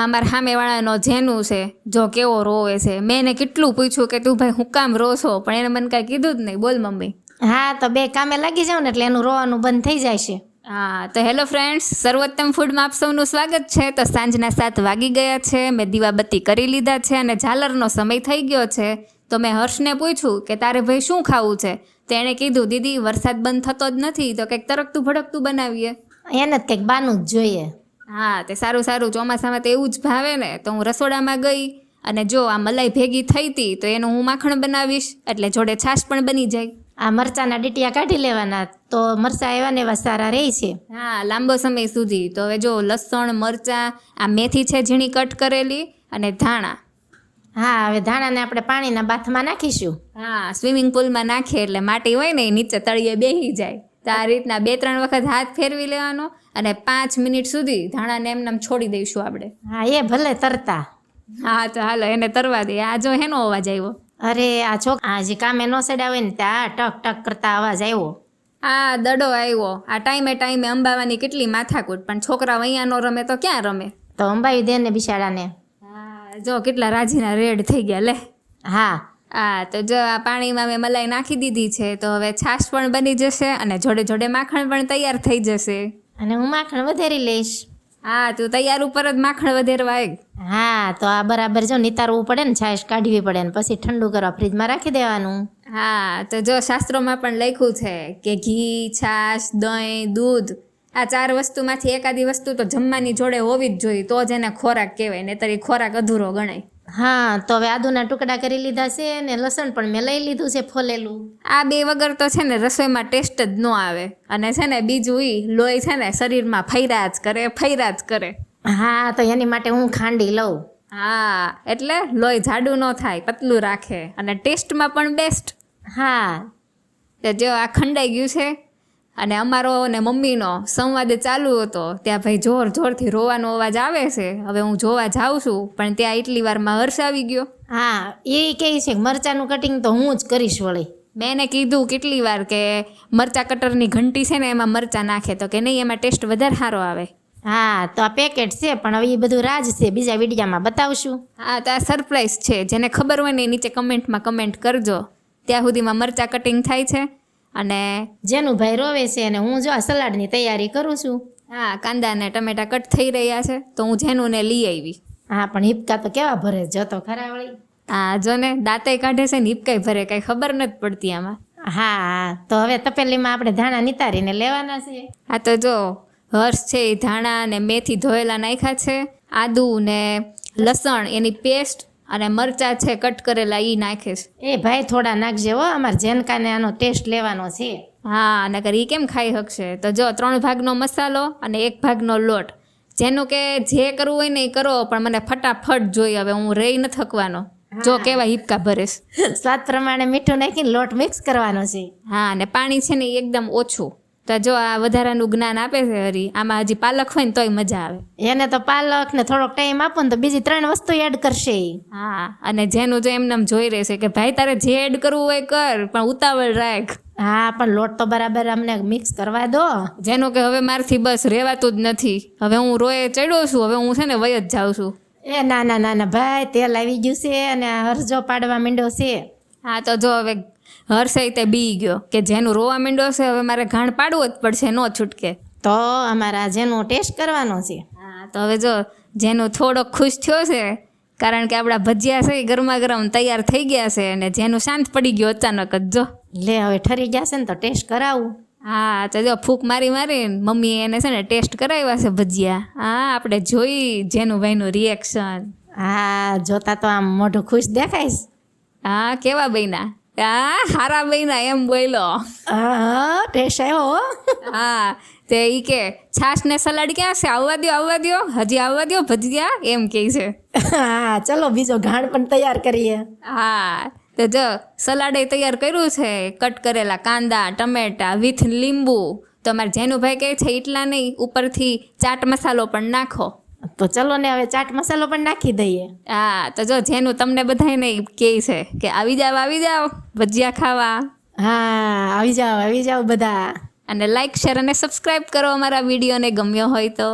અમારા સામેવાળાનો જેનું છે જો કેવો રોવે છે. મેં એને કેટલું પૂછ્યું કે તું ભાઈ હું કામ રો છો, પણ એને મને કાંઈ કીધું જ નહીં. બોલ મમ્મી. હા તો બે કામે લાગી જાવ ને એટલે એનું રોવાનું બંધ થઈ જાય છે. હા તો હેલો ફ્રેન્ડ્સ, સર્વોત્તમ ફૂડમાં આપ સૌનું સ્વાગત છે. તો સાંજના 7 વાગી ગયા છે, મેં દીવાબત્તી કરી લીધા છે અને ઝાલરનો સમય થઈ ગયો છે. તો મેં હર્ષને પૂછ્યું કે તારે ભાઈ શું ખાવું છે, તો એણે કીધું દીદી વરસાદ બંધ થતો જ નથી, તો કંઈક તરકતું ભડકતું બનાવીએ. એને જ કંઈક બાનું જ જોઈએ. હા તે સારું સારું, ચોમાસામાં તો એવું જ ભાવે ને. તો હું રસોડામાં ગઈ અને જો આ મલાઈ ભેગી થઈ હતી તો એનું હું માખણ બનાવીશ, એટલે જોડે છાશ પણ બની જાય. આ મરચાના ડીટિયા કાઢી લેવાના, તો મરચાં એવા ને એવા સારા રહે છે. હા લાંબો સમય સુધી. તો હવે જો લસણ, મરચાં, આ મેથી છે ઝીણી કટ કરેલી અને ધાણા. હા હવે ધાણાને આપણે પાણીના બાથમાં નાખીશું. હા સ્વિમિંગ પુલમાં નાખીએ એટલે માટી હોય ને એ નીચે તળિયે બેસી જાય. તો આ રીતના 2-3 વખત હાથ ફેરવી લેવાનો અને 5 મિનિટ સુધી ધાણાને એમને છોડી દઈશું આપણે. હા એ ભલે તરતા. હા તો હાલો એને તરવા દે. આ જો હેનો અવાજ આવ્યો? અરે આ છોકરા હજી કામે ન સેડા હોય ને ત્યાં ટક ટક કરતા અવાજ આવ્યો. આ દડો આવ્યો. આ ટાઈમે અંબાવાની કેટલી માથાકૂટ, પણ છોકરાઓ અહીંયા નો રમે તો ક્યાં રમે? તો અંબાવી દે ને બિચારાને. હા જો કેટલા રાજીના રેડ થઈ ગયા લે. હા હા તો જો આ પાણીમાં મેં મલાઈ નાખી દીધી છે, તો હવે છાશ પણ બની જશે અને જોડે જોડે માખણ પણ તૈયાર થઈ જશે. અને હું માખણ વધારી લઈશ. હા તું તૈયાર ઉપર જ માખણ વધેરવા આવ. હા તો આ બરાબર જો નિતારવું પડે ને, છાશ કાઢવી પડે ને પછી ઠંડુ કરવા ફ્રીજમાં રાખી દેવાનું. હા તો જો શાસ્ત્રોમાં પણ લખ્યું છે કે ઘી, છાશ, દહીં, દૂધ, આ 4 વસ્તુમાંથી એકાદી વસ્તુ તો જમવાની જોડે હોવી જ જોઈએ, તો જ એને ખોરાક કહેવાય, નહીંતર એ ખોરાક અધૂરો ગણાય. હા તો હવે આદુના ટુકડા કરી લીધા છે ને લસણ પણ મેં લઈ લીધું છે ફોલેલું. આ 2 વગર તો છે ને રસોઈમાં ટેસ્ટ જ ન આવે. અને છે ને બીજું લોહી છે ને શરીરમાં ફૈરા જ કરે. હા તો એની માટે હું ખાંડી લઉં. હા એટલે લોહી જાડું ન થાય, પતલું રાખે અને ટેસ્ટમાં પણ બેસ્ટ. હા તો જો આ ખંડાઈ ગયું છે અને અમારો ને મમ્મીનો સંવાદ ચાલુ હતો. ત્યાં ભાઈ જોરથી રોવાનો અવાજ આવે છે. હવે હું જોવા જાઉં છું, પણ ત્યાં એટલી વારમાં હર્ષ આવી ગયો. હા એ કહે છે કે મરચાનું કટિંગ તો હું જ કરીશ વળી. મેં એને કીધું કેટલી વાર કે મરચા કટરની ઘંટી છે ને એમાં મરચાં નાખે, તો કે નહીં એમાં ટેસ્ટ વધારે સારો આવે. હા તો આ પેકેટ છે, પણ હવે એ બધું રાજ છે, બીજા વિડીયામાં બતાવશું. હા તો આ સરપ્રાઈઝ છે. જેને ખબર હોય ને એ નીચે કમેન્ટમાં કમેન્ટ કરજો. ત્યાં સુધીમાં મરચાં કટિંગ થાય છે અને જેનું ભાઈ રોવે છે અને હું જો આ સલાડની તૈયારી કરું છું. હા કાંદા અને ટમેટા કટ થઈ રહ્યા છે, તો હું જેનુંને લઈ આવી. હા પણ હિપકા તો કેવા ભરે જતો ખરા વળી. હા જો ને દાંતે કાઢે છે ને હિપકાઈ ભરે, કાંઈ ખબર નથી પડતી આમાં. હા તો હવે તપેલીમાં આપણે ધાણા નિતારીને લેવાના છે. હા તો જો હર્ષ છે એ ધાણા ને મેથી ધોયેલા નાખ્યા છે, આદુ ને લસણ એની પેસ્ટ અને મરચાં છે કટ કરેલા એ નાખે છે. એ ભાઈ થોડા નાખજે હો, અમારે જેનકાને આનો ટેસ્ટ લેવાનો છે. હા નકર એ કેમ ખાઈ શકશે? તો જો 3 ભાગનો મસાલો અને 1 ભાગનો લોટ. જેનું કે જે કરવું હોય ને એ કરો, પણ મને ફટાફટ જોઈએ. હવે હું રહી ન થકવાનો. જો કેવા હિપકા ભરેશ. સ્વાદ પ્રમાણે મીઠું નાખીને લોટ મિક્સ કરવાનો છે. હા ને પાણી છે ને એ એકદમ ઓછું. તો જો આ વધારાનું જ્ઞાન આપે છે હરી. આમાં હજી પાલક હોય ને તોય મજા આવે. એને તો પાલક ને થોડોક ટાઈમ આપો ને તો બીજી 3 વસ્તુ એડ કરશે. હા અને જેનું જો એમને જોઈ રહેશે કે ભાઈ તારે જે એડ કરવું હોય કર, પણ ઉતાવળ રાખ. હા પણ લોટ તો બરાબર અમને મિક્સ કરવા દો. જેનું કે હવે મારથી બસ રહેવાતું જ નથી. હવે હું રોએ ચડ્યો છું, હવે હું છે ને વય જ જાઉં છું. એ ના ભાઈ તેલ આવી ગયું છે અને હરજો પાડવા માંડ્યો છે. હા તો જો હવે હર્ષે તે બી ગયો કે જેનું રોવા માંડ્યો છે, હવે મારે ઘાણ પાડવું જ પડશે, ન છૂટકે. તો અમારા જેનો ટેસ્ટ કરવાનો છે. હા તો હવે જો જેનું થોડોક ખુશ થયો છે, કારણ કે આપણા ભજીયા છે એ ગરમા ગરમ તૈયાર થઈ ગયા છે, અને જેનું શાંત પડી ગયો અચાનક જ. જો લે હવે ઠરી ગયા છે ને તો ટેસ્ટ કરાવું. હા તો જો ફૂંક મારી મમ્મીએ એને છે ને ટેસ્ટ કરાવ્યા છે ભજીયા. હા આપણે જોઈ જેનું ભાઈનું રિએક્શન. હા જોતા તો આમ મોઢું ખુશ દેખાઈશ. હા કેવા બન્યા? હા હારા બન્યા એમ બોલો. હા ટેસ્ટ આવ્યો. હા તે ઈ કે છાશ ને સલાડ ક્યાં છે? આવવા દ્યો હજી આવવા દ્યો ભજીયા, એમ કહે છે. હા ચલો બીજો ઘાણ પણ તૈયાર કરીએ. હા તો જો સલાડે તૈયાર કર્યું છે, કટ કરેલા કાંદા, ટમેટા વિથ લીંબુ. તો અમારે જેનુભાઈ કહે છે એટલા નહીં, ઉપરથી ચાટ મસાલો પણ નાખો. તો ચલો ને હવે ચાટ મસાલો પણ નાખી દઈએ. હા તો જો જેનું તમને બધાને કહે છે કે આવી જાવ ભજીયા ખાવા. હા આવી જાઓ બધા. અને લાઈક, શેર અને સબસ્ક્રાઈબ કરો અમારા વિડીયોને ગમ્યો હોય તો.